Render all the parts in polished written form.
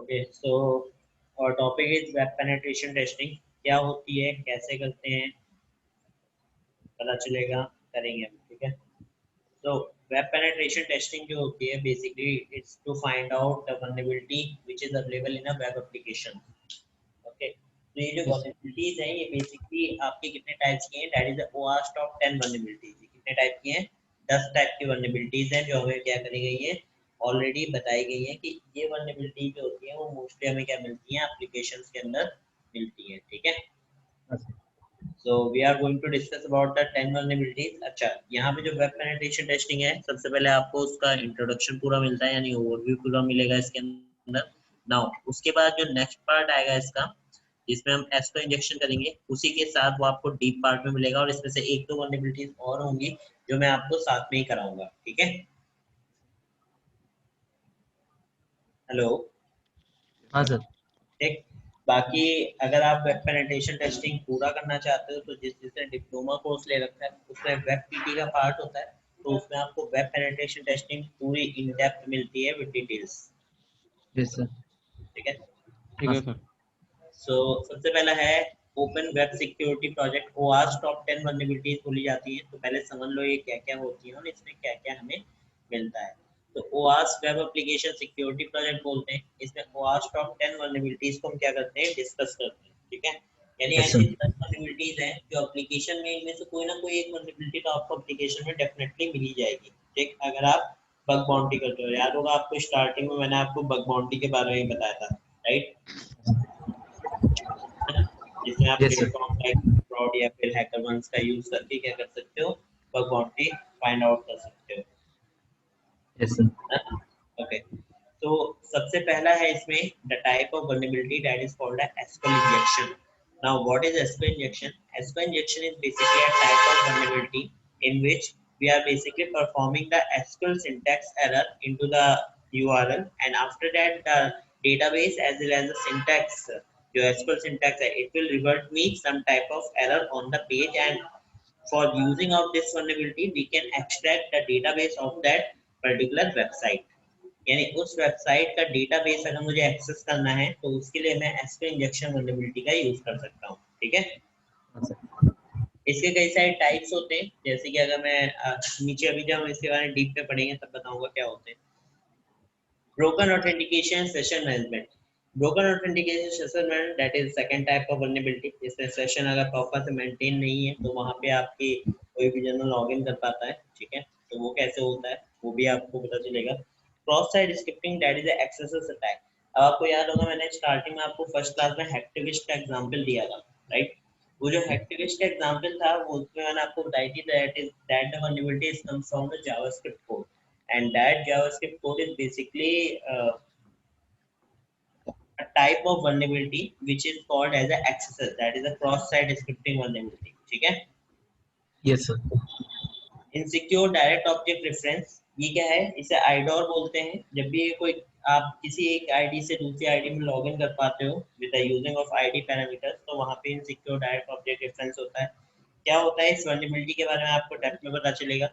Okay so और topic is web penetration testing. क्या होती है, कैसे करते हैं, पता चलेगा, करेंगे हम। ठीक है। तो वेब पेनिट्रेशन टेस्टिंग जो होती है basically it's to find out the vulnerability which is available in a web application. Okay, तो ये जो Yes, वल्नरेबिलिटीज हैं ये बेसिकली आपके कितने टाइप्स की हैं, that is the ORS top 10 vulnerabilities. कितने टाइप की हैं? 10 टाइप की वल्नरेबिलिटीज हैं जो हमें क्या करी गई है, ऑलरेडी बताई गई है कि ये वल्नरेबिलिटी जो होती है वो मोस्टली हमें क्या मिलती है, एप्लीकेशंस के अंदर मिलती है। ठीक है। yes, So we are going to discuss about the 10 vulnerabilities। अच्छा, यहाँ पे जो वेब पेनिट्रेशन टेस्टिंग है, सबसे पहले आपको उसका इंट्रोडक्शन पूरा मिलता है, यानी ओवरव्यू पूरा मिलेगा इसके अंदर। नाउ उसके बाद जो नेक्स्ट पार्ट आएगा इसका, जिसमें हम एस्को इंजेक्शन करेंगे, उसी के साथ वो आपको डीप पार्ट में मिलेगा, और इसमें से एक दो वल्नरेबिलिटीज और होंगी जो मैं आपको साथ में ही कराऊंगा। ठीक है। हेलो। हाँ सर। ठीक। बाकी अगर आप वेब पेनिट्रेशन टेस्टिंग पूरा करना चाहते हो तो जिसने डिप्लोमा कोर्स ले रखा है उसमें वेब पीटी का पार्ट होता है, तो उसमें आपको वेब पेनिट्रेशन टेस्टिंग पूरी इन डेप्थ मिलती है विद डिटेल्स। Yes sir. ठीक है। ठीक हाँ है सर। सर। सो सबसे पहला है open web security project. ORS top 10 vulnerabilities बोली जाती है, तो पहले समझ लो ये क्या क्या होती है और इसमें क्या क्या हमें मिलता है। तो ORS web application security project बोलते हैं। इसमें ओआरएस टॉप 10 वल्नरेबिलिटीज को हम क्या करते हैं, डिस्कस करते हैं। ठीक है। यानी यस ऐसी सर। 10 वल्नरेबिलिटीज हैं जो एप्लीकेशन में, इनमें से कोई ना कोई एक वल्नरेबिलिटी तो आपको एप्लीकेशन में डेफिनेटली मिल ही जाएगी। ठीक। अगर आप बग बाउंटी करते हो, याद होगा आपको स्टार्टिंग में मैंने आपको बग बाउंटी के बारे में बताया था, राइट, जिसमें आप yes sir. Platform like fraud या फिर हैकरवंस का यूज करके क्या कर सकते हो, बग बाउंटी फाइंड आउट कर सकते हो। Yes sir. ओके, तो सबसे पहला है इसमें the type of vulnerability that is called SQL injection. Now what is SQL injection? SQL injection is basically a type of vulnerability in which we are basically performing the SQL syntax error into the URL, and after that the database as well as the syntax, जो SQL syntax है, it will revert me some type of error on the page, and for using of this vulnerability we can extract the database of that particular website। यानी उस website का database अगर मुझे access करना है तो उसके लिए मैं एसक्यूएल इंजेक्शन वल्नरेबिलिटी का यूज कर सकता हूँ। ठीक है। हाँ सर। इसके कई सारे टाइप्स होते हैं, जैसे कि अगर मैं नीचे अभी जब हम इसके बारे में डीप में पढ़ेंगे तब बताऊंगा क्या होते हैं। Broken authentication session management. Broken authentication session management that is second type of vulnerability. इसमें सेशन अगर प्रॉपर से मेंटेन नहीं है तो वहां पे आपकी कोई भी जनरल लॉगिन कर पाता है। ठीक है। तो वो कैसे होता है वो भी आपको पता चलेगा। Cross site scripting that is XSS attack. अब आपको याद होगा मैंने स्टार्टिंग में आपको फर्स्ट क्लास में हैक्टिविस्ट का एग्जांपल दिया था, राइट। वो जो हैक्टिविस्ट का एग्जांपल था वो उसमें मैंने आपको बताई थी that the vulnerability is comes from the JavaScript code, and that JavaScript code is basically a type of vulnerability which is called as a XSS, that is a cross-site scripting vulnerability। ठीक है। Yes sir. Insecure direct object reference, ये क्या है, इसे आईडोर बोलते हैं। जब भी ये कोई आप किसी एक आईडी से दूसरी आईडी में लॉगिन कर पाते हो with the using of ID parameters, तो वहां पे इनसिक्योर डायरेक्ट ऑब्जेक्ट रेफरेंस होता है। क्या होता है इस वल्नरेबिलिटी के बारे में आपको डेप्थ में पता चलेगा।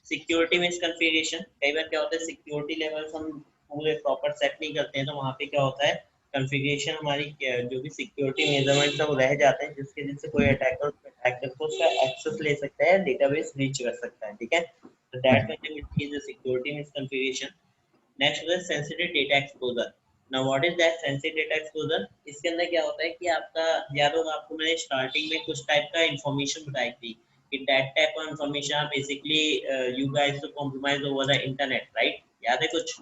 सिक्योरिटी मिसकॉन्फ़िगरेशन, कई बार क्या होता है सिक्योरिटी लेवल्स हम पूरे प्रॉपर सेट नहीं करते हैं, तो वहाँ पे क्या होता है कॉन्फ़िगरेशन हमारी जो भी सिक्योरिटी मेजरमेंट्स है वो रह जाते हैं, जिसके जिससे कोई अटैकर को उसका एक्सेस ले सकता है, डेटाबेस रीच कर सकता है। ठीक है। तो हाँ that sir. Vulnerability is the security misconfiguration. Next है sensitive data exposure. Now what is that sensitive data exposure? इसके अंदर क्या होता है कि आपका, याद होगा आपको मैंने स्टार्टिंग में कुछ टाइप का इंफॉर्मेशन बताई थी कि that type of information are basically you guys to compromise over the internet, right. याद है कुछ,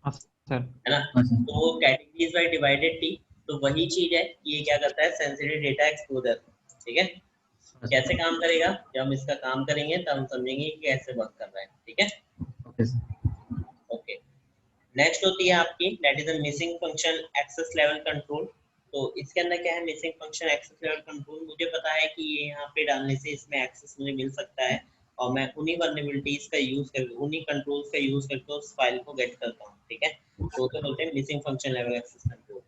हाँ सर। है ना। हाँ सर। तो वो कैटेगरीज बाय डिवाइडेड थी, तो वही चीज है कि ये क्या करता है, सेंसिटिव डेटा एक्सपोजर। ठीक है। हाँ कैसे सर। काम करेगा, जब हम इसका काम करेंगे तब हम समझेंगे कि कैसे वर्क कर रहा है। ठीक है। Okay sir. ओके। नेक्स्ट होती है आपकी that is a missing function access level control. तो इसके अंदर क्या है, missing function access level control. मुझे पता है कि ये यहाँ पे डालने से इसमें एक्सेस मुझे मिल सकता है, और मैं उन्हीं वल्नरेबिलिटीज का यूज करके, उन्हीं कंट्रोल्स का यूज करके उस फाइल को गेट करता हूँ। ठीक है। तो उसे बोलते हैं missing function level access control.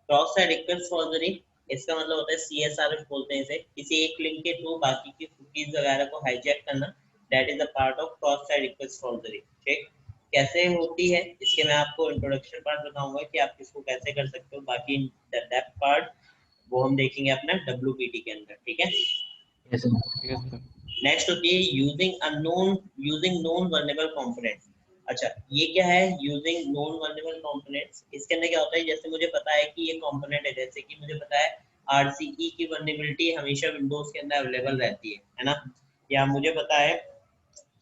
Cross site request forgery, इसका मतलब होता है CSRF बोलते हैं इसे, किसी एक लिंक के थ्रू बाकी की कुकीज वगैरह को हाईजैक करना, that is a part of cross site request forgery. ठीक। कैसे होती है इसके मैं आपको इंट्रोडक्शन पार्ट बताऊंगा कि आप इसको कैसे कर सकते हो, बाकी डेप्थ पार्ट वो हम देखेंगे अपना WPT के अंदर, ठीक है। Yes, sir. ठीक है सर। नेक्स्ट होती है यूजिंग नोन वर्नेबल कंपोनेंट्स। अच्छा, ये क्या है यूजिंग नोन वर्नेबल कंपोनेंट्स? इसके अंदर क्या होता है, जैसे मुझे पता है कि ये कंपोनेंट है, जैसे कि मुझे पता है RCE की वर्नेबिलिटी हमेशा विंडोज के अंदर अवेलेबल रहती है ना, या मुझे पता है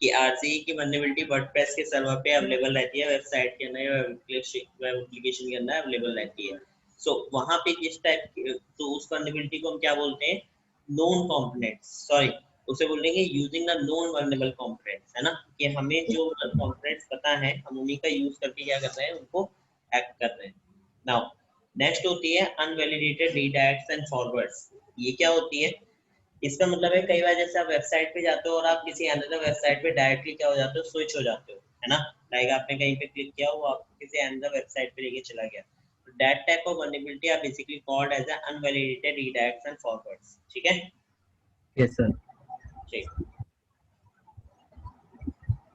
कि RCE की वर्नेबिलिटी वर्डप्रेस के सर्वर पे अवेलेबल रहती है, वेबसाइट के अंदर या वेब एप्लीकेशन के अंदर अवेलेबल रहती है। सो वहां पे किस टाइप, तो उस वर्नेबिलिटी को हम क्या बोलते हैं, नोन कंपोनेंट्स, सॉरी उसे बोलेंगे using the known vulnerable components, है ना, कि हमें जो कंपोनेंट्स पता है हम उन्हीं का यूज करके क्या कर रहे हैं, उनको एक्ट कर रहे हैं। नाउ नेक्स्ट होती है अनवैलिडेटेड रीडायरेक्ट्स एंड फॉरवर्ड्स। ये क्या होती है, इसका मतलब है कई बार जैसे आप वेबसाइट पे जाते हो और आप किसी अनदर वेबसाइट पे डायरेक्टली क्या हो जाते हो, स्विच हो जाते हो, है ना, लाइक आपने कहीं पे क्लिक किया वो आपको किसी अनदर वेबसाइट पे लेके चला गया, तो that type of vulnerability are basically called as unvalidated redirects and forwards, ठीक है। Yes, sir. ठीक,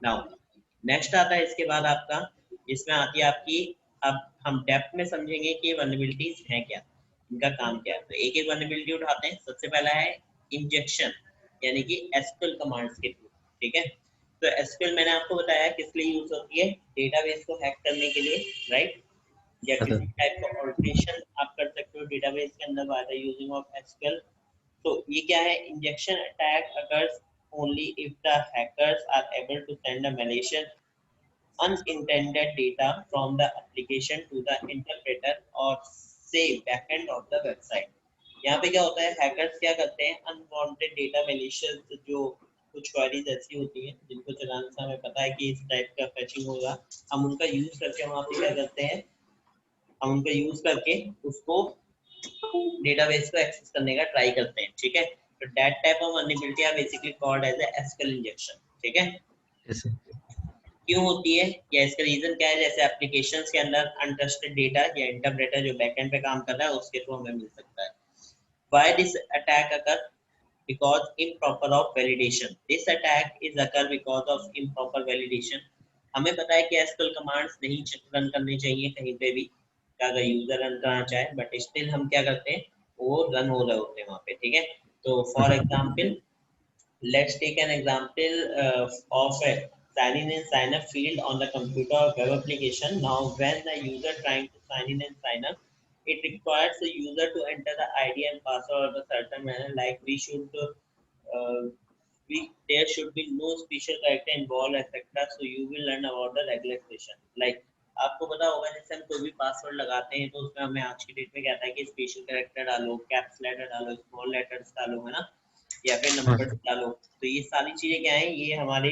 नाउ नेक्स्ट आता है इसके बाद आपका, इसमें आती है आपकी, अब हम डेप्थ में समझेंगे कि वल्नरेबिलिटीज हैं क्या, इनका काम क्या है। तो एक एक वल्नरेबिलिटी उठाते हैं। सबसे पहला है इंजेक्शन, यानी कि एसक्यूएल कमांड्स के थ्रू, ठीक है। तो एसक्यूएल मैंने आपको बताया किस लिए यूज होती है, डेटाबेस को हैक करने के लिए, राइट, या Yes, sir. किसी टाइप का ऑल्टरेशन आप कर सकते हो डेटाबेस के अंदर by the using of SQL. तो ये क्या है, injection attack occurs only if the hackers are able to send a malicious unintended data from the application to the interpreter or say backend of the website। यहाँ पे क्या होता है, hackers क्या करते हैं, अनवांटेड डेटा मैलिशियस, जो कुछ क्वेरीज ऐसी होती हैं जिनको चलाने से हमें पता है कि इस टाइप का फैचिंग होगा, हम उनका यूज करके वहाँ पे क्या करते हैं, हम उनका यूज करके उसको डेटाबेस को एक्सेस करने का ट्राई करते हैं, ठीक है। तो that type of vulnerability are basically called as SQL injection, ठीक है। Yes, sir. क्यों होती है या इसका रीजन क्या है, जैसे एप्लीकेशंस के अंदर अनट्रस्टेड डेटा या इंटरप्रेटर जो बैकएंड पे काम कर रहा है उसके थ्रू हमें मिल सकता है। Why this attack occur, because improper of validation, this attack is occur because of improper validation। हमें पता है कि एसक्यूएल कमांड्स नहीं रन करनी चाहिए कहीं पे भी, अगर यूजर रन करना चाहे, बट स्टिल हम क्या करते हैं, वो रन हो रहे होते हैं वहाँ पे, ठीक है। तो for example, let's take an example of a sign in and sign up field on the computer or web application. Now when the user trying to sign in and sign up, it requires the user to enter the ID and password of a certain manner, like there should be no special character involved, etc. So you will learn about the regular expression, like आपको पता होगा जैसे हम कोई भी password लगाते हैं तो उसमें हमें आज की डेट में कहता है कि स्पेशल कैरेक्टर डालो, कैप्स लेटर डालो, स्मॉल लेटर्स डालो, है ना, या फिर हाँ नंबर सर। डालो। तो ये सारी चीजें क्या है, ये हमारे,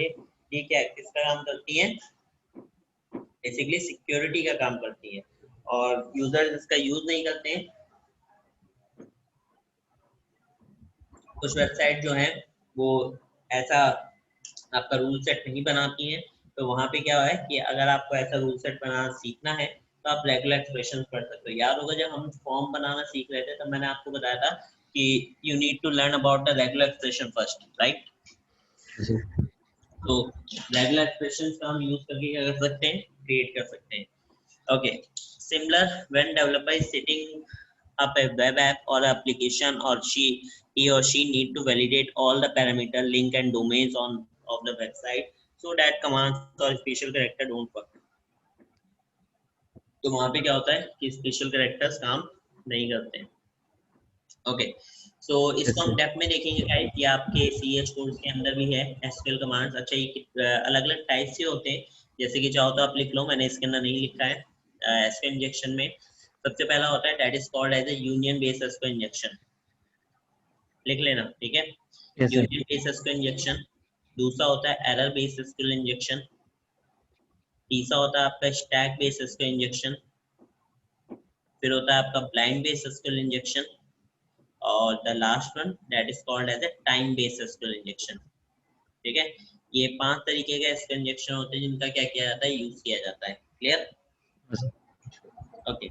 ये क्या किसका काम करती है, बेसिकली सिक्योरिटी का काम करती है, और यूजर्स इसका यूज नहीं करते हैं। कुछ वेबसाइट जो है वो ऐसा आपका रूल सेट नहीं बनाती हैं, तो वहाँ पे क्या है कि अगर आपको ऐसा रूल सेट बनाना सीखना है तो आप रेगुलर एक्सप्रेशन पढ़ सकते हो। याद होगा जब हम फॉर्म बनाना सीख रहे थे तब मैंने आपको बताया था कि you need to learn about the regular expression first, right. Yes, sir. तो रेगुलर एक्सप्रेशंस का हम यूज करके क्या कर सकते हैं, क्रिएट कर सकते हैं। Okay, similar when developer is setting up a web app or application, or he or she need to validate all the parameter, link and domains on of the website so that commands or special character don't work। तो वहां पे क्या होता है कि special characters काम नहीं करते हैं। ओके, सो Yes, इसको हम sir. डेप्थ में देखेंगे गाइस, ये आपके सीएच कोर्स के अंदर भी है एसक्यूएल कमांड्स। अच्छा, ये अलग अलग टाइप से होते हैं, जैसे कि चाहो तो आप लिख लो, मैंने इसके अंदर नहीं लिखा है। एसक्यूएल इंजेक्शन में सबसे पहला होता है that is called as a union based SQL injection, लिख लेना, ठीक है, Yes, sir. Union based SQL injection. दूसरा होता है एरर बेस्ड एसक्यूएल इंजेक्शन। तीसरा होता है आपका स्टैक बेस्ड एसक्यूएल इंजेक्शन। फिर होता है आपका ब्लाइंड बेस्ड एसक्यूएल इंजेक्शन, और the last one that is called as a time based SQL injection, ठीक है। ये 5 तरीके के एसक्यूएल इंजेक्शन होते हैं जिनका क्या किया जाता है, यूज किया जाता है। Clear? Yes, sir. Okay,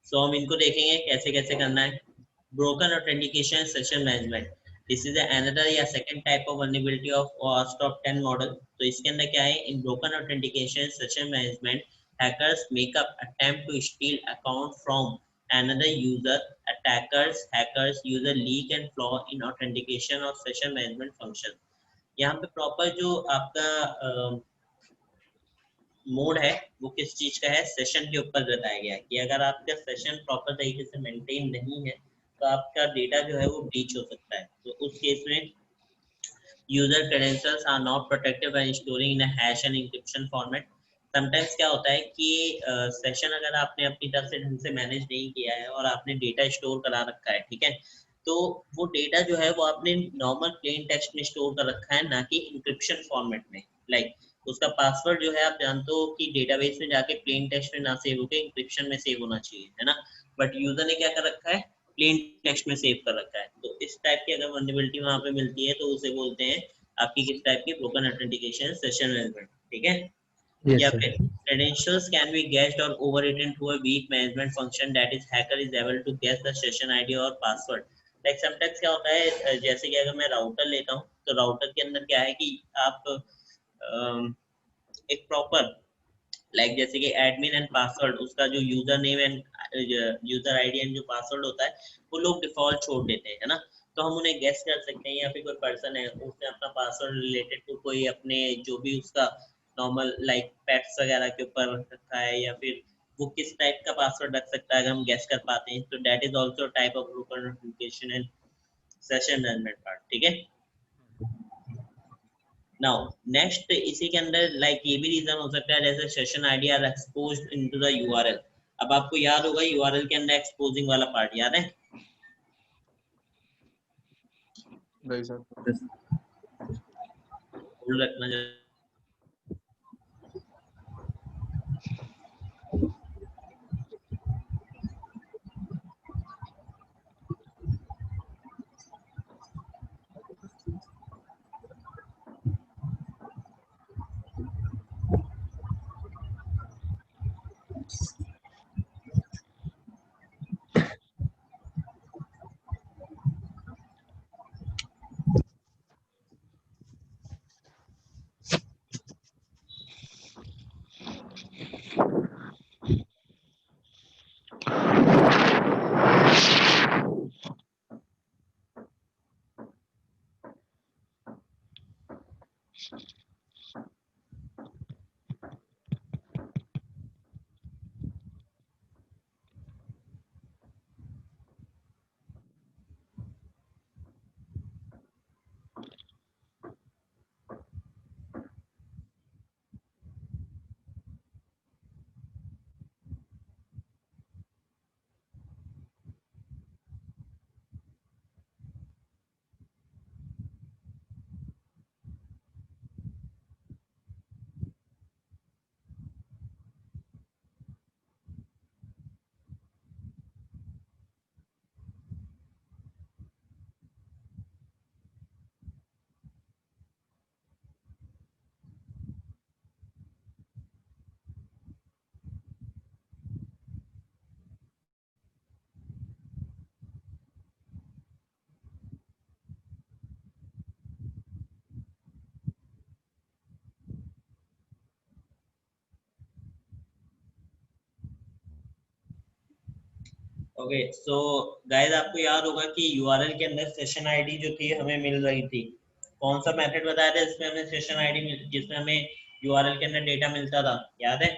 so हम इनको देखेंगे कैसे कैसे करना है। Broken authentication session management. This is another या second type of vulnerability of OAuth 10 model. तो इसके अंदर क्या है, in broken authentication session management hackers make up attempt to steal account from another user. Hackers use a leak and flaw in authentication or session management function। यहाँ पे proper जो आपका mode है वो किस चीज का है, सेशन के ऊपर बताया गया है कि अगर आपका सेशन प्रॉपर तरीके से मेंटेन नहीं है तो आपका डेटा जो है वो ब्रीच हो सकता है। तो उस केस में user credentials are not protected by storing in a hash and encryption format। Sometimes क्या होता है कि सेशन अगर आपने अपनी तरफ से ढंग से मैनेज नहीं किया है और आपने डेटा स्टोर करा रखा है, ठीक है, तो वो डेटा जो है वो आपने नॉर्मल प्लेन टेक्स्ट में स्टोर कर रखा है, ना कि इंक्रिप्शन फॉर्मेट में। लाइक उसका पासवर्ड जो है आप जानते हो कि डेटाबेस में जाके प्लेन टेक्स्ट में ना सेव होकर इंक्रिप्शन में सेव होना चाहिए, है ना, बट यूजर ने क्या कर रखा है, प्लेन टेक्स्ट में सेव कर रखा है। तो इस टाइप की अगर वल्नरेबिलिटी वहां पे मिलती है तो उसे बोलते हैं आपकी किस टाइप की, ब्रोकन ऑथेंटिकेशन सेशन मैनेजमेंट, ठीक है। Yes, या sir. फिर credentials can be guessed or overwritten through a weak management function, that is hacker is able to guess the session ID or password। like sometimes क्या होता है, जैसे कि अगर मैं राउटर लेता हूँ तो राउटर के अंदर क्या है कि आप एक प्रॉपर जैसे कि एडमिन एंड पासवर्ड, उसका जो user name and user ID and जो पासवर्ड होता है वो लोग डिफॉल्ट छोड़ देते हैं, है ना। तो हम उन्हें गेस कर सकते हैं, या फिर कोई पर्सन है उसने अपना पासवर्ड रिलेटेड टू कोई अपने जो भी उसका नॉर्मल पेट्स वगैरह के ऊपर रखा है, या फिर वो किस टाइप का पासवर्ड रख सकता है अगर हम गेस कर पाते हैं, तो that is also type of broken authentication and session management part, ठीक है। नाउ नेक्स्ट इसी के अंदर ये भी रीजन हो सकता है जैसे session ID are exposed into the URL. अब आपको याद होगा यूआरएल के अंदर एक्सपोजिंग वाला पार्ट याद है, नहीं सर। Yes. भूल रखना जरूरी। ओके सो गाइस, आपको याद होगा कि यूआरएल के अंदर सेशन आईडी जो थी हमें मिल रही थी। कौन सा मेथड बताया था जिसमें हमें सेशन आईडी जिसमें हमें यूआरएल के अंदर डेटा मिलता था, याद है?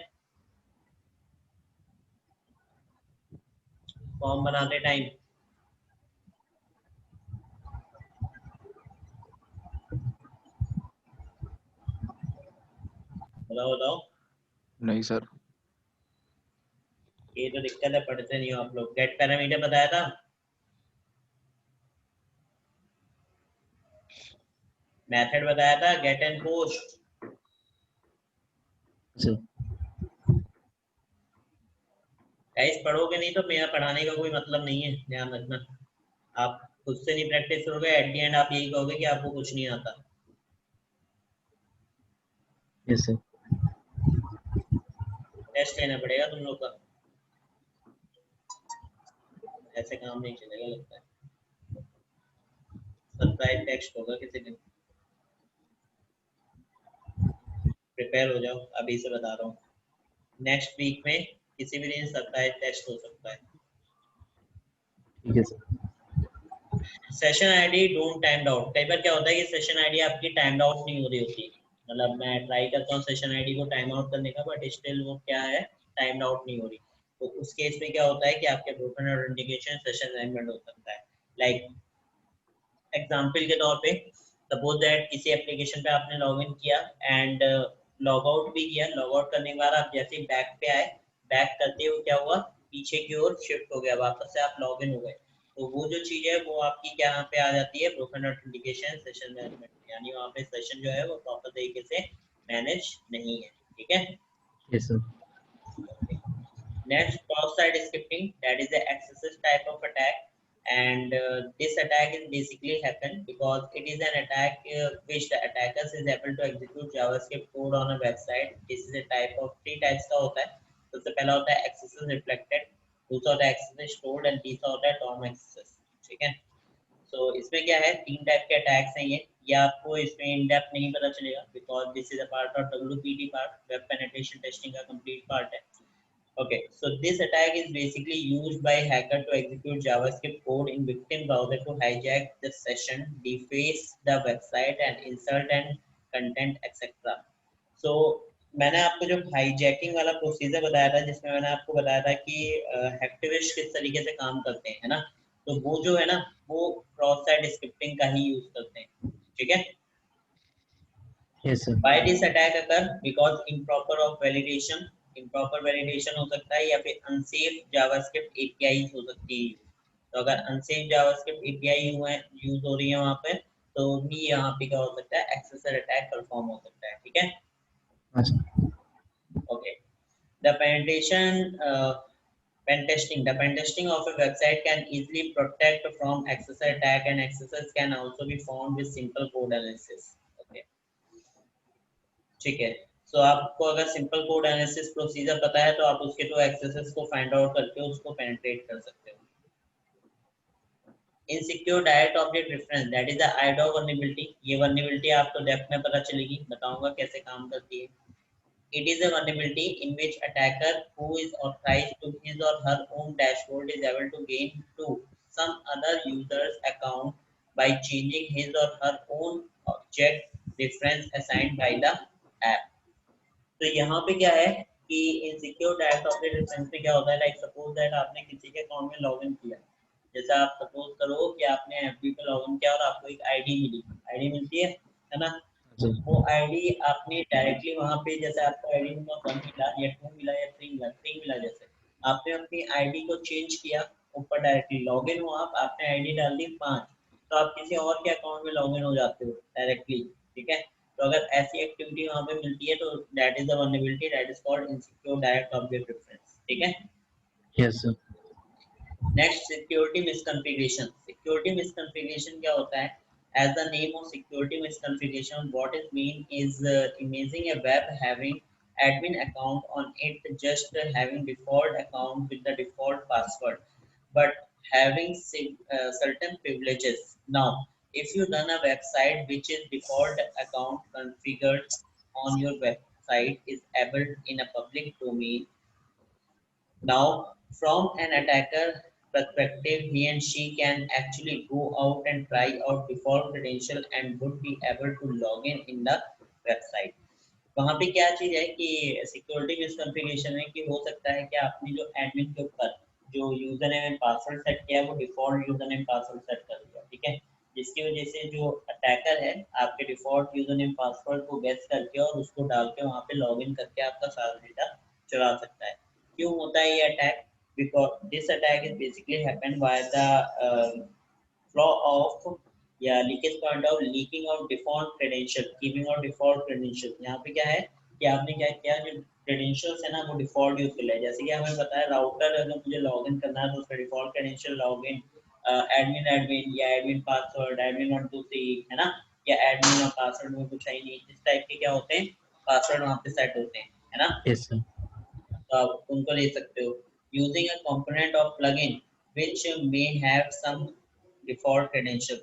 फॉर्म बनाते टाइम बताओ बताओ। नहीं सर। ये तो दिक्कत है, पढ़ते नहीं हो आप लोग। गेट पैरामीटर बताया था, मेथड बताया था get and post. Sir. Guys पढ़ोगे नहीं तो मेरा पढ़ाने का कोई मतलब नहीं है, ध्यान रखना। आप खुद से नहीं प्रैक्टिस करोगे, एट द एंड आप यही कहोगे कि आपको कुछ नहीं आता। Yes, sir. टेस्ट लेना पड़ेगा तुम लोग का, ऐसे काम नहीं चलेगा लगता है। सरप्राइज टेस्ट होगा किसी दिन, प्रिपेयर हो जाओ, अभी से बता रहा हूँ। नेक्स्ट वीक में किसी भी दिन सरप्राइज टेस्ट हो सकता है। ठीक है sir. Session ID don't timed out. कई बार क्या होता है कि सेशन आईडी आपकी टाइम्ड आउट नहीं हो रही होती, मतलब मैं ट्राई करता हूँ सेशन आईडी को टाइम आउट करने का, बट स्टिल वो क्या है, टाइम्ड आउट नहीं हो रही। तो उस केस में क्या होता है कि आपके ब्रोकन ऑथेंटिकेशन सेशन असाइनमेंट हो सकता है। लाइक एग्जाम्पल के तौर पे सपोज दैट किसी एप्लीकेशन पे आपने लॉग इन किया एंड लॉग आउट भी किया, लॉग आउट करने के बाद आप जैसे ही बैक पे आए, बैक करते हुए क्या हुआ, पीछे की ओर शिफ्ट हो गया, वापस से आप लॉग इन हो गए, तो वो जो चीज है वो आपकी क्या यहाँ पे आ जाती है, ब्रोकन ऑथेंटिकेशन सेशन मैनेजमेंट, यानी वहाँ पे सेशन जो है वो प्रॉपर तरीके से मैनेज नहीं है। ठीक है। Yes sir. Next, cross-site scripting, that is the XSS type of attack, and this attack is basically happen because it is an attack which the attackers is able to execute JavaScript code on a website. This is a type of three types का होता है। सबसे पहला होता है XSS reflected, दूसरा होता है XSS stored and तीसरा होता है DOM XSS। ठीक है। So इसमें क्या है, तीन टाइप के अटैक्स हैं ये आपको इसमें इन डेप्थ नहीं पता चलेगा because this is a part of WPT part, web penetration testing का complete part है। Okay, so this attack is basically used by hacker to execute JavaScript code in victim browser to hijack the session, deface the website, and insult and content, etc. So मैंने आपको जो hijacking वाला procedure बताया था, जिसमें मैंने आपको बताया था कि हैक्टिविस्ट किस तरीके से काम करते हैं, है ना, तो वो जो है ना, वो क्रॉस साइट स्क्रिप्टिंग का ही यूज करते हैं। ठीक है। Yes sir. Why this attack occur? Because improper of validation, improper validation हो सकता है, या फिर अनसेफ जावास्क्रिप्ट APIs हो सकती है। तो अगर अनसेफ जावास्क्रिप्ट API यूज हो रही है वहाँ पे, तो भी यहाँ पे क्या हो सकता है, एक्सेसर अटैक परफॉर्म हो सकता है। ठीक है। हाँ sir. Okay, the pen testing, the pen testing of a website can easily protect from accessor attack, and accessors can also be found with simple code analysis. Okay, ठीक है। सो आपको अगर सिंपल कोड एनालिसिस प्रोसीजर पता है, तो आप उसके through axes को फाइंड आउट करके उसको पेनिट्रेट कर सकते हो। Insecure direct object reference, that is the IDOC vulnerability. ये वल्नरेबिलिटी आपको डेप्थ में पता चलेगी, बताऊंगा कैसे काम करती है। It is a vulnerability in which attacker who is authorized to his or her own dashboard is able to gain to some other user's account by changing his or her own object reference assigned by the app. तो यहाँ पे क्या है कि insecure direct object reference में क्या होता है, लाइक सपोज दैट आपने किसी के अकाउंट में लॉगिन किया, जैसा आप सपोज करो कि आपने एफबी पे लॉगिन किया और आपको एक आईडी मिली, आईडी मिलती है ना, वो आईडी आपने डायरेक्टली वहाँ पे, जैसे आपको आईडी नंबर 1 मिला या 2 मिला या 3 मिला, जैसे आपने अपनी आईडी को चेंज किया, ऊपर डायरेक्टली लॉगिन हुआ, आपने आईडी डाल दी 5, तो आप किसी और के अकाउंट में लॉगिन हो जाते हो डायरेक्टली। ठीक है। तो अगर ऐसी एक्टिविटी वहाँ पे मिलती है, तो that is the vulnerability, that is called insecure direct object reference. ठीक है। Yes sir. Next, security misconfiguration. Security misconfiguration क्या होता है? As the name of security misconfiguration, what it means is imaging a web having admin account on it, just having default account with the default password, but having certain privileges. Now, if you run a website which is default account configured on your website is able in a public domain, now, from an attacker perspective, he and she can actually go out and try out default credential and would be able to log in the website. वहाँ पे क्या चीज है कि security misconfiguration है कि हो सकता है कि आपने जो एडमिन के ऊपर जो user name and password set किया है, वो default user name password set कर दिया। ठीक है। जिसकी वजह से जो अटैकर है आपके डिफॉल्ट यूजर नेम पासवर्ड को गेस करके और उसको डाल के वहाँ पे लॉग इन करके आपका सारा डेटा चुरा सकता है। क्यों होता है ये attack? Because this attack is basically happened by the flaw of या leakage point of leaking of default credential, keeping of default credential. यहाँ पे क्या है कि आपने क्या किया, जो क्रेडेंशियल्स है ना वो डिफॉल्ट यूज कर लिया। जैसे कि हमें पता है राउटर अगर मुझे लॉगिन करना है तो उसका default credential login admin admin या एडमिन पासवर्ड एडमिन 1 2 3 है ना, या एडमिन और पासवर्ड में कुछ है नहीं, इस टाइप के क्या होते हैं पासवर्ड वहाँ पे सेट होते हैं, है ना। Yes sir. तो आप उनको ले सकते हो using a component of plugin which may have some default credential.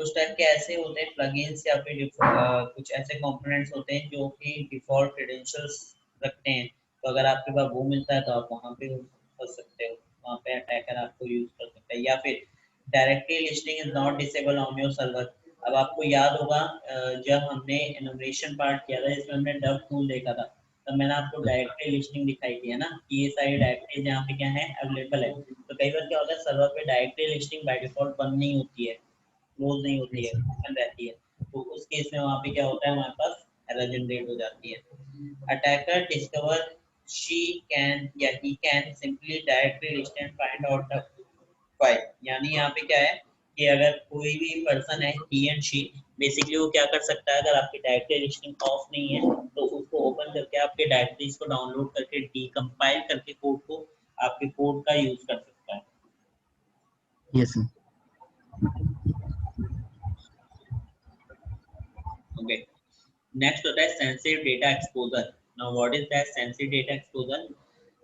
कुछ टाइप के ऐसे होते हैं प्लगइन्स या फिर कुछ ऐसे कंपोनेंट्स होते हैं जो कि डिफॉल्ट क्रेडेंशियल्स रखते हैं, तो अगर आपके पास वो मिलता है तो आप वहाँ पे कर सकते हो, वहाँ पे अटैकर आपको यूज कर सकता है। या फिर directly listing is not disable on your server. अब आपको याद होगा जब हमने एनुमरेशन पार्ट किया था जिसमें हमने डब टूल देखा था, तब मैंने आपको डायरेक्टरी लिस्टिंग दिखाई थी है ना, कि ये सारी डायरेक्टरी जहाँ पे क्या है अवेलेबल है। तो कई बार क्या होता है सर्वर पे डायरेक्टरी लिस्टिंग बाय डिफॉल्ट बंद नहीं होती है, क्लोज नहीं होती Yes, है, sir. ओपन रहती है। तो उस केस में वहाँ पे क्या होता है, हमारे पास एरर जनरेट हो जाती है। अटैकर डिस्कवर शी कैन या he can simply directly list and find out the file. यानी यहाँ पे क्या है कि अगर कोई भी पर्सन है ही एंड शी, बेसिकली वो क्या कर सकता है, अगर आपकी डायरेक्टरी लिस्टिंग ऑफ नहीं है तो उसको ओपन करके आपके डायरेक्टरीज को डाउनलोड करके डीकंपाइल करके कोड को आपके कोड का यूज कर सकता है। Yes, sir. ओके, नेक्स्ट होता है sensitive data exposure. Now what is that sensitive data exposure?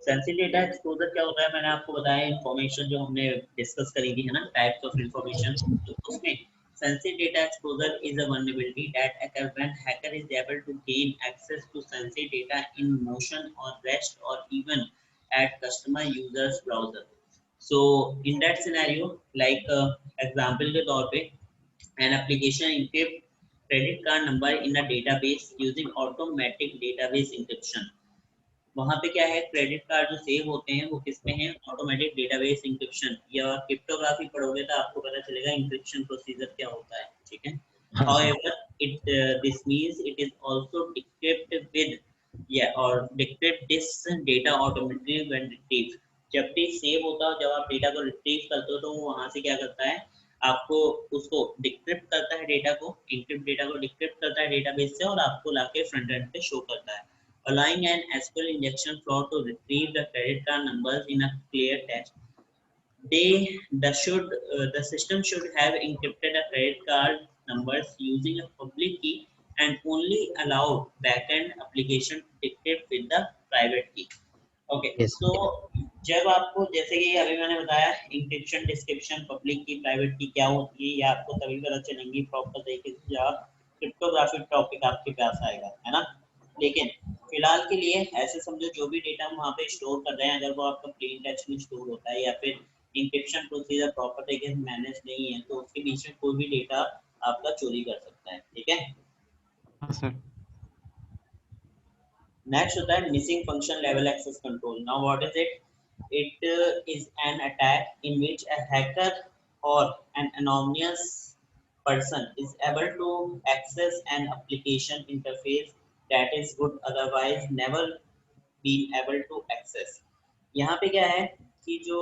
Sensitive data exposure क्या होता है, मैंने आपको बताया इंफॉर्मेशन जो हमने डिस्कस करी थी है ना, टाइप्स ऑफ इंफॉर्मेशन। तो उसमें sensitive data exposure is a vulnerability that occurs when hacker is able to gain access to sensitive data in motion or rest or even at customer users browser. So in that scenario, like example के तौर पे an application encrypt credit card number in a database using automatic database encryption। वहां पे क्या है, credit card जो save होते हैं वो किस में है, ऑटोमेटिक डेटाबेस इंक्रिप्शन या क्रिप्टोग्राफी पढ़ोगे तो आपको पता चलेगा इंक्रिप्शन प्रोसीजर क्या होता है, ठीक है। हाँ sir. however it this means it is also decrypt with or decrypt this data automatically when retrieved। जब भी सेव होता है, जब आप डेटा को रिट्रीव करते हो तो वो वहां से क्या करता है, आपको उसको डिक्रिप्ट करता है, डेटा को इंक्रिप्ट डेटा को डिक्रिप्ट करता है डेटाबेस से और आपको लाके फ्रंट एंड पे शो करता है, allowing an SQL injection flow to retrieve the credit card numbers in a clear text। The system should have encrypted a credit card numbers using a public key and only allowed backend application to decrypt with the private key। Okay, Yes, तो जब आपको जैसे कि अभी मैंने बताया encryption description public की private की क्या होती है, ये आपको तभी पता चलेंगी प्रॉपर तरीके से जब क्रिप्टोग्राफिक टॉपिक आपके पास आएगा, है ना। लेकिन फिलहाल के लिए ऐसे समझो जो भी डेटा हम वहाँ पे स्टोर कर रहे हैं, अगर वो आपका प्लेन टेक्स्ट में स्टोर होता है या फिर इंक्रिप्शन प्रोसीजर प्रॉपर तरीके से मैनेज नहीं है, तो उसके बीच में कोई भी डेटा आपका चोरी कर सकता है, ठीक है। हाँ सर। नेक्स्ट होता है missing function level access control. Now what is it? It is an attack in which a hacker और an anonymous person is able to access an application interface that is would otherwise never been able to access। यहाँ पे क्या है कि जो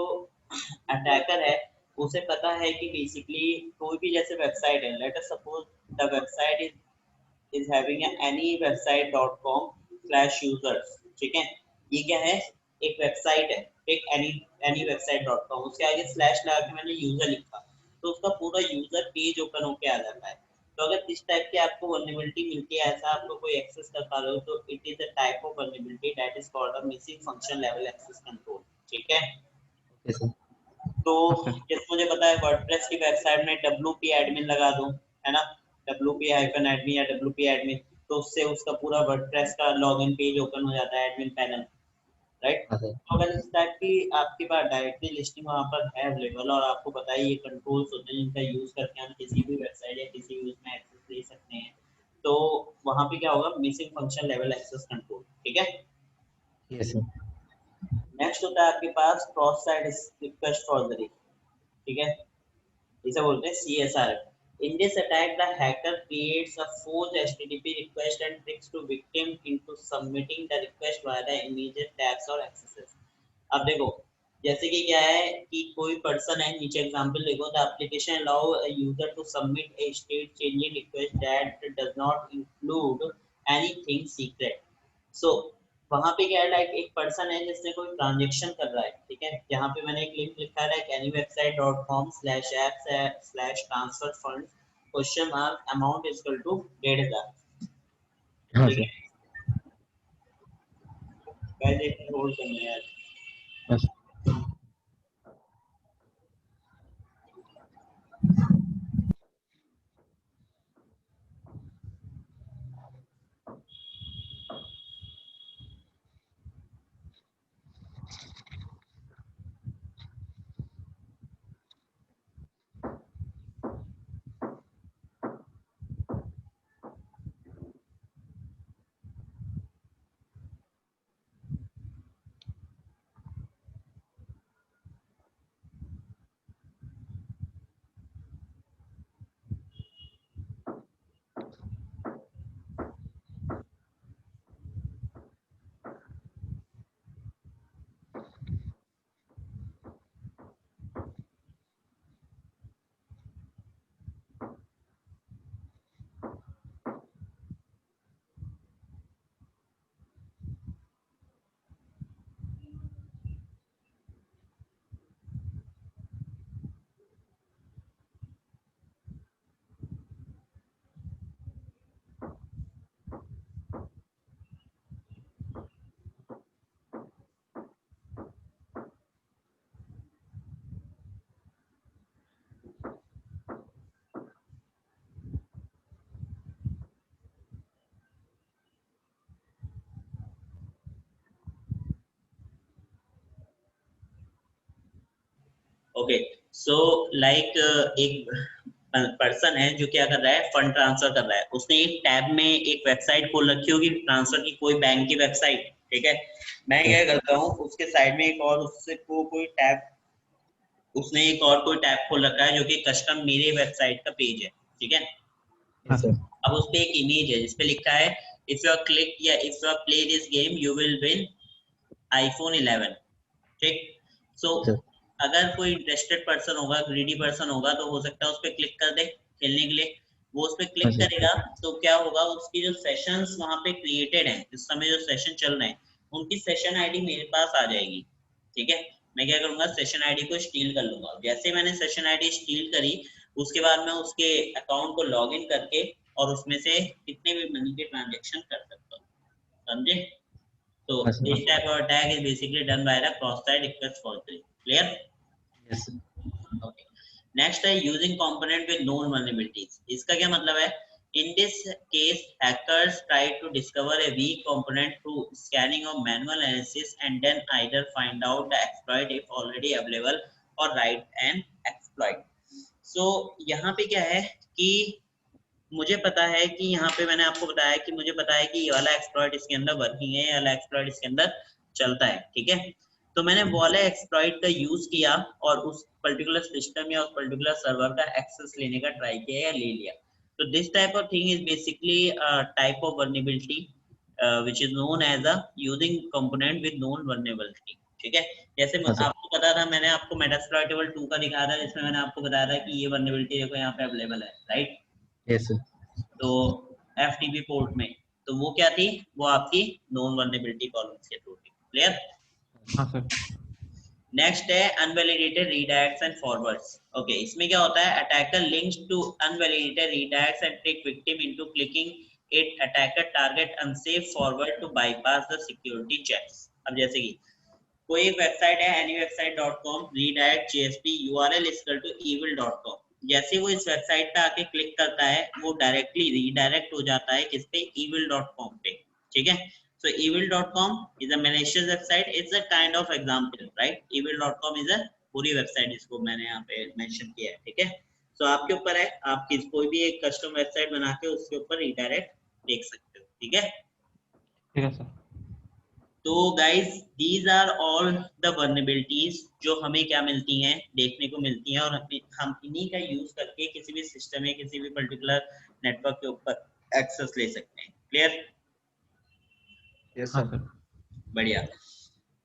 attacker है उसे पता है कि बेसिकली कोई भी जैसे वेबसाइट है, let us suppose the website is having a anywebsite.com/users, ठीक है। ये क्या है, एक वेबसाइट है, एक anywebsite.com, उसके आगे स्लैश लगा के मैंने यूजर लिखा तो उसका पूरा यूजर पेज ओपन होके आ जाता है। तो अगर इस टाइप की आपको वल्नरेबिलिटी मिलती है, ऐसा आपको कोई एक्सेस कर पा रहे हो, तो it is a type of vulnerability that is called a missing function level access control, ठीक है। yes, sir. तो हाँ सर। जैसे मुझे पता है वर्डप्रेस की वेबसाइट में WP एडमिन लगा दूं, है ना, WP-admin या WP एडमिन, तो उससे उसका पूरा वर्डप्रेस का लॉगिन पेज ओपन हो जाता है, एडमिन पैनल, राइट। हाँ सर. तो अगर इस टाइप की आपके पास डायरेक्टली लिस्टिंग वहाँ पर है अवेलेबल और आपको पता है ये कंट्रोल्स होते हैं जिनका यूज करके हम किसी भी वेबसाइट या किसी भी उसमें एक्सेस ले सकते हैं, तो वहाँ पे क्या होगा, missing function level access control, ठीक है। Yes, sir. नेक्स्ट होता है आपके पास क्रॉस साइट रिक्वेस्ट फॉर्जरी, ठीक है, इसे बोलते हैं CSR। In this attack, the hacker creates a forged HTTP request and tricks to victim into submitting the request via the immediate tabs or accesses। अब देखो जैसे कि क्या है कि कोई पर्सन है, नीचे एग्जांपल देखो, the application allow a user to submit a state changing request that does not include anything secret। सो वहां पे क्या है, लाइक एक पर्सन है जिसने कोई ट्रांजेक्शन कर रहा है, ठीक है, यहाँ पे मैंने एक लिंक लिखा है like anywebsite.com/app/transfer funds amount is equal to 1,500, हाँ ठीक सर. है। गाइस एक मिनट होल्ड करना है यार। हाँ सर. ओके सो लाइक एक पर्सन है जो क्या कर रहा है, फंड ट्रांसफर कर रहा है। उसने एक टैब में एक वेबसाइट खोल रखी होगी ट्रांसफर की, कोई बैंक की वेबसाइट, ठीक है। मैं क्या करता हूँ, उसके साइड में एक और उससे कोई टैब, उसने एक और कोई टैब खोल रखा है जो कि कस्टम मेरे वेबसाइट का पेज है, ठीक है। हाँ Yes, सर। sir. अब उस पे एक इमेज है जिसपे लिखा है इफ यू आर क्लिक या if you are play this game you will win iPhone 11, ठीक। So Sir. अगर कोई इंटरेस्टेड पर्सन होगा, ग्रीडी पर्सन होगा, तो हो सकता है उस पर क्लिक कर दे खेलने के लिए। वो उस पर क्लिक Yes, sir. करेगा तो क्या होगा, उसकी जो सेशंस वहां पे क्रिएटेड हैं, इस समय जो सेशन चल रहे हैं, उनकी सेशन आईडी मेरे पास आ जाएगी, ठीक है। मैं क्या करूंगा, सेशन आईडी को स्टील कर लूंगा। जैसे मैंने सेशन आईडी स्टील करी, उसके बाद मैं उसके अकाउंट को लॉग इन करके और उसमें से कितने भी मनी के ट्रांजेक्शन कर सकता हूँ, समझे। So Yes, sir. this type of attack is basically done by the cross-site request forgery. Clear? Yes, sir. Okay. Next है using component with known vulnerabilities. इसका क्या मतलब है? In this case, hackers try to discover a weak component through scanning or manual analysis and then either find out the exploit if already available or write an exploit. So यहाँ पे क्या है कि मुझे पता है कि यहाँ पे मैंने आपको बताया कि मुझे पता है कि ये वाला एक्सप्लॉइट इसके अंदर वर्किंग है, ये वाला एक्सप्लॉइट इसके अंदर चलता है, ठीक है। तो मैंने वो वाला एक्सप्लॉइट का यूज किया और उस पर्टिकुलर सिस्टम या उस पर्टिकुलर सर्वर का एक्सेस लेने का ट्राई किया या ले लिया। तो this type of thing is basically type of vulnerability which is known as a using component with known vulnerability, ठीक है। जैसे हाँ, sir. आपको पता था, मैंने आपको मेटास्प्लॉइटेबल 2 का दिखाया था, जिसमें मैंने आपको बताया था कि ये वर्नेबिलिटी देखो यहाँ पे अवेलेबल है, राइट। Yes, sir. तो FTP पोर्ट में, तो वो क्या थी, वो आपकी नॉन वल्नरेबिलिटी कॉलम्स के थ्रू थी। क्लियर? हाँ सर। नेक्स्ट है unvalidated redirects and forwards. Okay, इसमें क्या होता है, attacker links to unvalidated redirects and trick victim into clicking it. Attacker target unsafe forward to bypass the security checks. अब जैसे कि कोई एक वेबसाइट है anywebsite.com, redirect JSP URL is equal to evil.com। जैसे वो इस वेबसाइट पे आके क्लिक करता है, वो डायरेक्टली रीडायरेक्ट हो जाता है किस पे, evil.com पे, ठीक है। So evil.com is a malicious website. It's a kind of example, right? Evil.com is a पूरी वेबसाइट, इसको मैंने यहाँ पे मेंशन किया है, ठीक है। So आपके ऊपर है, आप कोई भी एक कस्टम वेबसाइट बना के उसके ऊपर रीडायरेक्ट देख सकते हो, ठीक है। ठीक है सर। तो guys these are all the vulnerabilities जो हमें क्या मिलती हैं, देखने को मिलती हैं, और हम इन्हीं का यूज करके किसी भी सिस्टम या किसी भी पर्टिकुलर नेटवर्क के ऊपर एक्सेस ले सकते हैं। क्लियर? Yes, हाँ sir. सर। बढ़िया।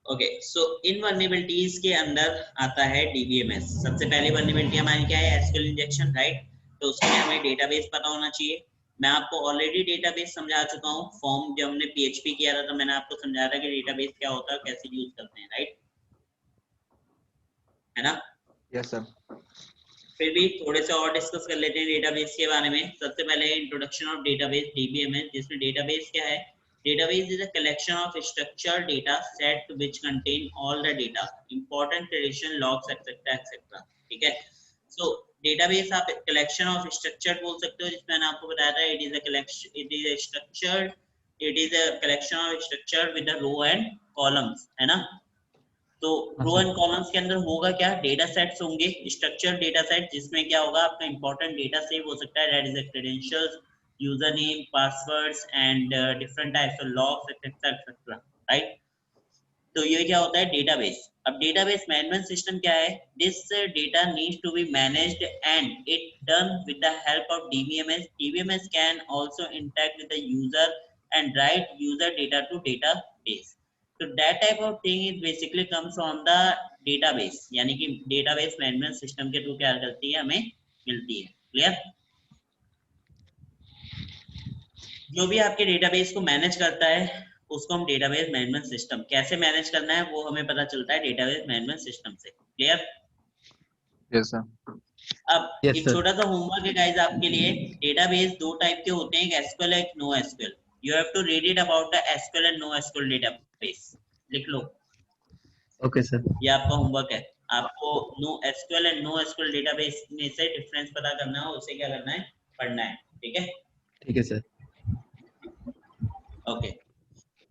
ओके, सो इन वर्नेबिलिटीज के अंदर आता है DBMS। सबसे पहली वर्नेबिलिटी हमारी क्या है, एसक्यूएल इंजेक्शन, राइट। तो उसके लिए हमें डेटाबेस पता होना चाहिए। मैं आपको ऑलरेडी डेटाबेस समझा चुका हूँ, फॉर्म जब हमने PHP किया था तो मैंने आपको समझाया था कि डेटाबेस क्या होता है, कैसे यूज करते हैं, राइट, है ना। Yes, sir. फिर भी थोड़े से और डिस्कस कर लेते हैं डेटाबेस के बारे में। सबसे पहले इंट्रोडक्शन ऑफ डेटाबेस, DBMS, जिसमें डेटाबेस क्या है, database is a collection of structured data set which contain all the data, important tradition, logs, etc etc, ठीक है। so database आप collection of structured बोल सकते हो, जिसमें मैंने आपको बताया था it is a collection, it is a structured, it is a collection of structured with the row and columns, है ना। तो रो एंड कॉलम्स के अंदर होगा क्या, डेटा सेट्स होंगे, स्ट्रक्चर डेटा सेट, जिसमें क्या होगा, आपका इंपॉर्टेंट डेटा सेव हो सकता है, that is the credentials, user name, passwords and different types of logs etcetera etcetera, right. तो ये क्या होता है, डेटाबेस। अब डेटाबेस मैनेजमेंट सिस्टम क्या है, this data needs to be managed and it done with the help of DBMS। DBMS can also interact with the user and write user data to database. तो that type of thing is basically comes from the database, यानी कि database management system के through क्या करती है, हमें मिलती है। क्लियर? जो भी आपके डेटाबेस को मैनेज करता है उसको हम डेटाबेस मैनेजमेंट सिस्टम, कैसे मैनेज करना है वो हमें पता चलता है डेटाबेस मैनेजमेंट सिस्टम से। क्लियर? Yes, sir. अब Yes, एक sir. छोटा सा होमवर्क है गाइस आपके लिए। डेटाबेस दो टाइप के होते हैं, एक एसक्यूएल एक no SQL. You have to read it about the SQL and no SQL database. लिख लो, Okay, sir. ये आपका होमवर्क है। आपको no SQL and no SQL database में से डिफरेंस पता करना है, उसे क्या करना है, पढ़ना है, ठीक है। ठीक है sir. Okay,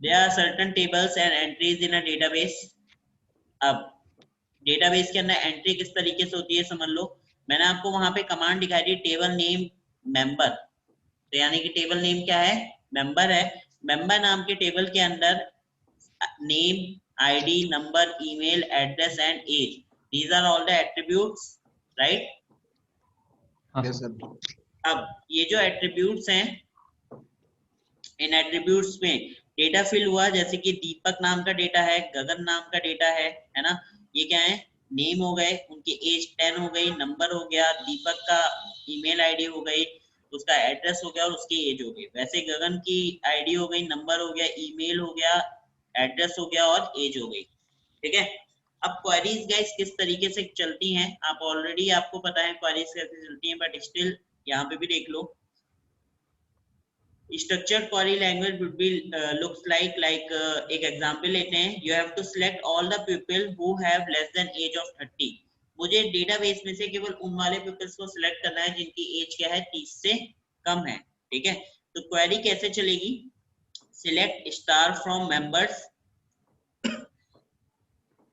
there are certain tables and entries in a database. अब डेटाबेस के अंदर एंट्री किस तरीके से होती है समझ लो। मैंने आपको वहां पे कमांड दिखाई दी टेबल नेम मेंबर, तो यानी कि टेबल नेम क्या है, मेंबर है। मेंबर नाम के टेबल के अंदर name, ID, number, email address and age, these are all the attributes, right. हाँ Yes, सर। sir. अब ये जो एट्रीब्यूट्स हैं, इन एट्रीब्यूट्स में डेटा फिल हुआ, जैसे कि दीपक नाम का डेटा है, गगन नाम का डेटा है ना। ये क्या है, नेम हो गए, उनकी एज 10 हो गई, नंबर हो गया, दीपक का ईमेल आईडी हो गई, उसका एड्रेस हो गया और उसकी एज हो गई। वैसे गगन की आईडी हो गई, नंबर हो गया, ईमेल हो गया, एड्रेस हो गया और एज हो गई, ठीक है। अब क्वेरीज गाइस किस तरीके से चलती हैं, आप ऑलरेडी आपको पता है क्वेरीज कैसे चलती हैं, बट स्टिल यहाँ पे भी देख लो। Structured query language would be looks like एक एग्जांपल लेते हैं। You have to select all the people who have less than age of 30। मुझे डेटाबेस में से केवल उन वाले पीपल्स को सिलेक्ट करना है जिनकी एज क्या है, 30 से कम है, ठीक है। तो क्वेरी कैसे चलेगी, select star from members,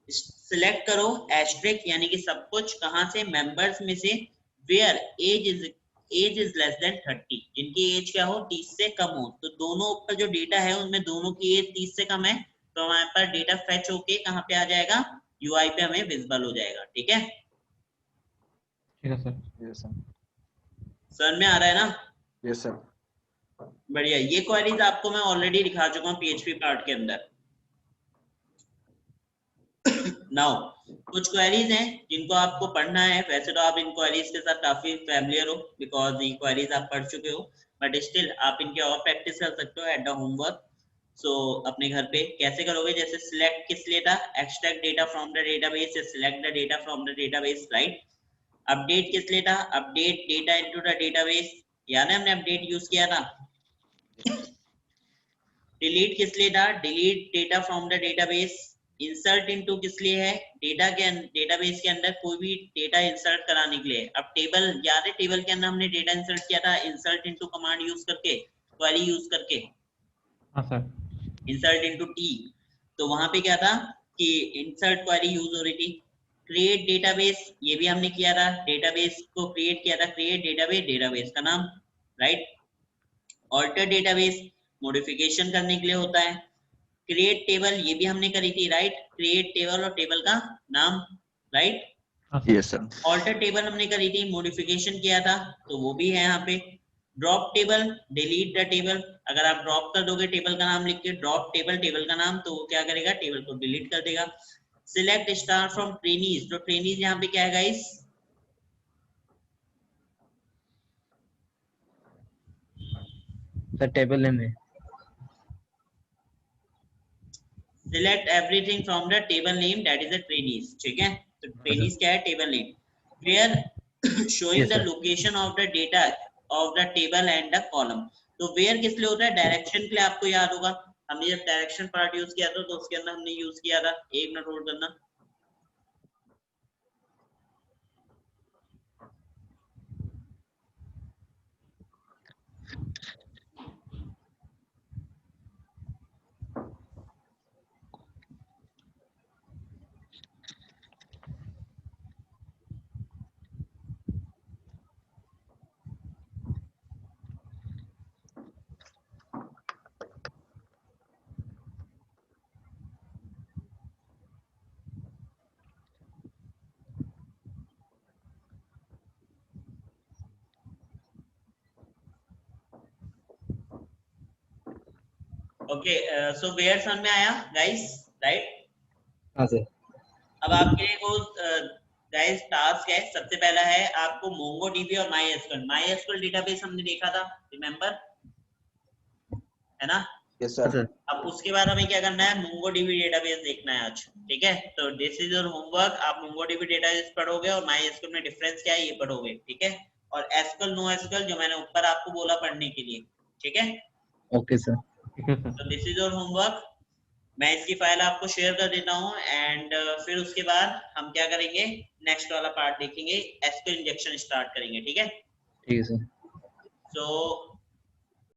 select करो एस्ट्रिक यानी कि सब कुछ, कहां से, मेंबर्स में से, where age is less than 30, जिनकी एज क्या हो, 30 से कम हो। तो दोनों का जो डेटा है उनमें दोनों की एज 30 से कम है, तो हमारे पास डेटा फेच होके कहां पे आ जाएगा, यूआई पे हमें विजिबल हो जाएगा, ठीक है। ठीक है सर। Yes, sir. समझ में आ रहा है ना, Yes, sir. बढ़िया। ये क्वेरीज आपको मैं ऑलरेडी दिखा चुका हूँ पीएचपी पार्ट के अंदर। नाउ कुछ क्वेरीज हैं जिनको आपको पढ़ना है, वैसे तो आप इन क्वेरीज के साथ काफी फैमिलियर हो बिकॉज ये क्वेरीज आप पढ़ चुके हो, बट स्टिल आप इनके और प्रैक्टिस कर सकते हो एट द होमवर्क। सो अपने घर पे कैसे करोगे, जैसे सिलेक्ट किस लिए था, extract data from the database, select the data from the database, right. Update किस लिए था, update data into the database, याद है हमने अपडेट यूज किया था। डिलीट किस लिए था, delete data from the database. Insert into किस लिए है, डेटाबेस के अंदर कोई भी डेटा इंसर्ट कराने के लिए। अब टेबल याद है, टेबल के अंदर हमने डेटा इंसर्ट किया था इंसर्ट इनटू कमांड यूज करके, क्वेरी यूज करके, हाँ सर। Insert into T. तो वहां पे क्या था कि इंसर्ट क्वेरी यूज हो रही थी। क्रिएट डेटाबेस, ये भी हमने किया था, डेटाबेस को क्रिएट किया था, क्रिएट डेटाबेस, डेटाबेस का नाम, राइट। ऑल्टर डेटाबेस मॉडिफिकेशन करने के लिए होता है। क्रिएट टेबल ये भी हमने करी थी, राइट, क्रिएट टेबल और टेबल का नाम, राइट। हाँ sir. Yes, sir. Alter table हमने करी थी, मॉडिफिकेशन किया था, तो वो भी है यहाँ पे। Drop table, delete the table, अगर आप ड्रॉप कर दोगे टेबल का नाम लिख के, ड्रॉप टेबल, टेबल का नाम, तो वो क्या करेगा, टेबल को डिलीट कर देगा। सिलेक्ट स्टार फ्रॉम ट्रेनीज, तो ट्रेनीज यहाँ पे क्या है गाइस, सर टेबल नेम है। Select everything from the table name that is a trainees, ठीक है। तो ट्रेनीज क्या है, table name. Where showing Yes, the sir. Location of the data of the table and the column. तो where किस लिए होता है, डायरेक्शन के लिए, आपको याद होगा हमने जब डायरेक्शन पार्ट यूज किया था तो उसके अंदर हमने यूज किया था, एक मिनट होल्ड करना। ओके, सो वेयर समझ में आया गाइस, राइट। हाँ सर। अब आपके लिए वो गाइस टास्क है, सबसे पहला है आपको मोंगोडीबी और माईएसक्यूएल डेटाबेस हमने देखा था, रिमेंबर है ना। Yes, हाँ sir. सर। अब उसके बाद हमें क्या करना है, मोंगोडीबी डेटाबेस देखना है आज, ठीक है। तो दिस इज योर होमवर्क, आप मोंगोडीबी डेटाबेस पढ़ोगे और माईएसक्यूएल में डिफरेंस क्या है ये पढ़ोगे, ठीक है। और एसक्यूएल नो एसक्यूएल जो मैंने ऊपर आपको बोला पढ़ने के लिए, ठीक है। Okay sir. ठीक है सर। तो दिस इज योर होमवर्क, मैं इसकी फाइल आपको शेयर कर देता हूँ एंड फिर उसके बाद हम क्या करेंगे, नेक्स्ट वाला पार्ट देखेंगे, एसक्यूएल इंजेक्शन स्टार्ट करेंगे, ठीक है। ठीक है सर। सो